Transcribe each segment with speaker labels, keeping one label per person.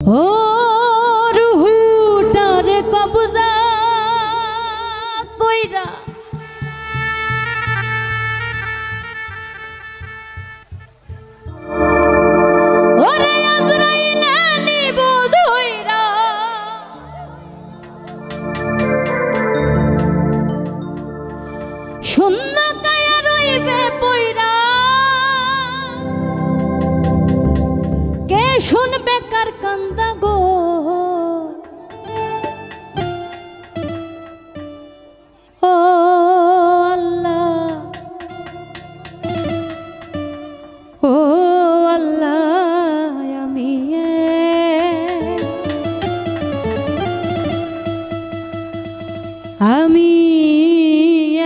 Speaker 1: ও রুহুটার কবজা কইরা ওরে আজরাইলে নিব ধইরা শূন্য কায়া রইবে পইরা কে শুনবে কার কান্দা গো ও আল্লাহ ও আল্লাহ আমি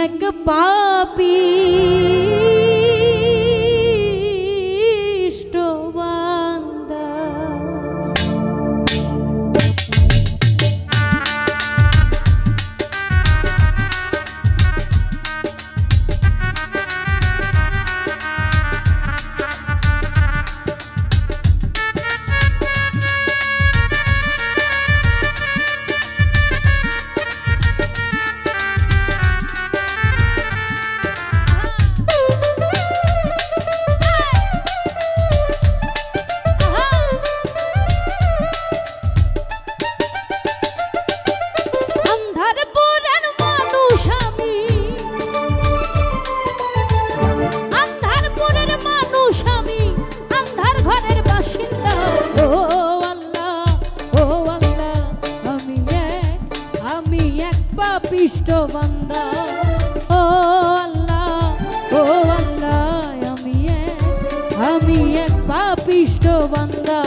Speaker 1: এক পাপী পাপিষ্ঠ বান্দা ও আল্লাহ আমি এক পাপিষ্ঠ বান্দা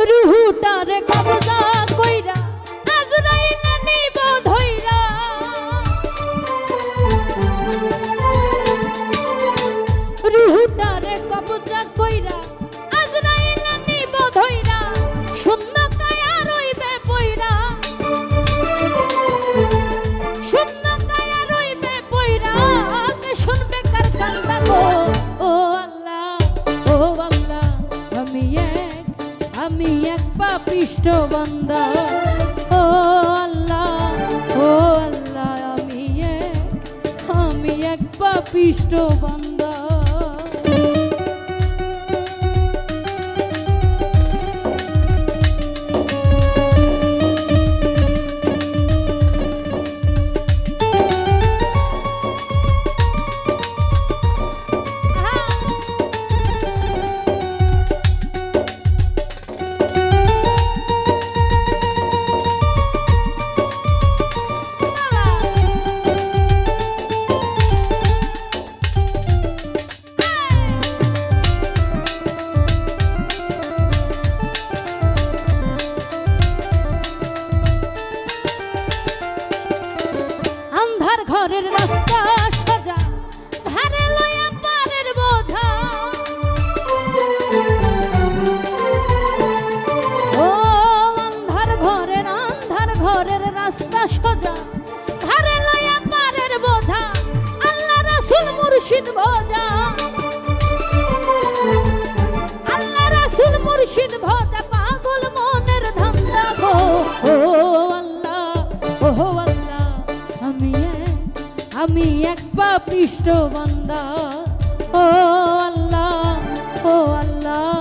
Speaker 1: রুহুটারে কবজা কইরা আজরাইলে নিব ধইরা রুহুটারে কবজা কইরা আজরাইলে নিব ধইরা শূন্য কায়া রইবে পইরা শূন্য কায়া রইবে পইরা কে শুনবে কার কান্দা গো ও আল্লাহ আমি এক পাপিষ্ঠ বান্দা ও আল্লাহ আমি এক পাপিষ্ঠ বান্দা ঘরের রাস্তা সোজা ধারে লইয়া পারের বোঝা ও আন্ধার ঘরের রাস্তা সোজা ধারে লইয়া পারের বোঝা আল্লাহ রাসূল মুর্শিদ ভোজা আল্লাহ রাসূল মুর্শিদ ভোজা পাগল মনের ধান্দা গো ও আল্লাহ আমি এক পাপিষ্ঠ বান্দা ও আল্লাহ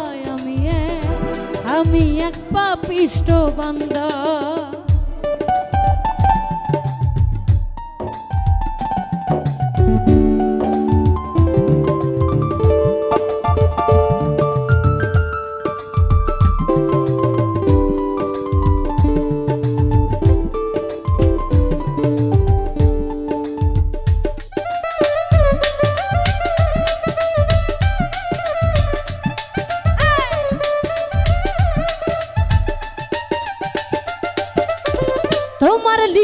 Speaker 1: আমি এক পাপিষ্ঠ বান্দা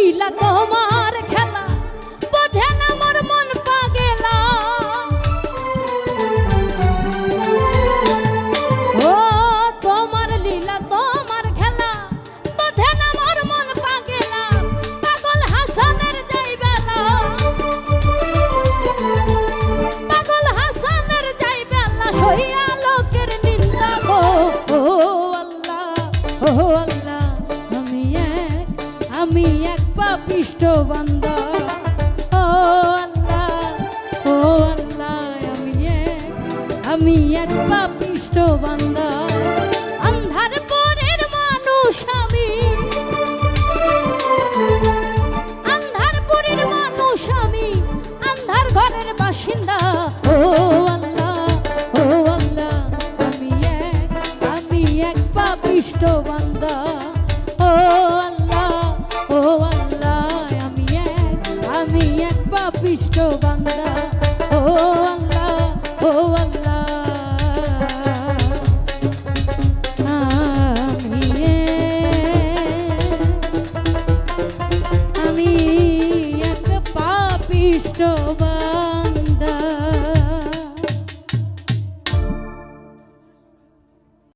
Speaker 1: লীলা তোমার খেলা বোঝে না মোর মন পাগেলা ও তোমার লীলা তোমার খেলা বোঝে না মোর মন পাগেলা পাগল হাসানের যাই বেলা পাগল হাসানের যাই বেলা সইয়া লোকের নিন্দা গো ও আল্লাহ আমি এক পাপিষ্ঠ বান্দা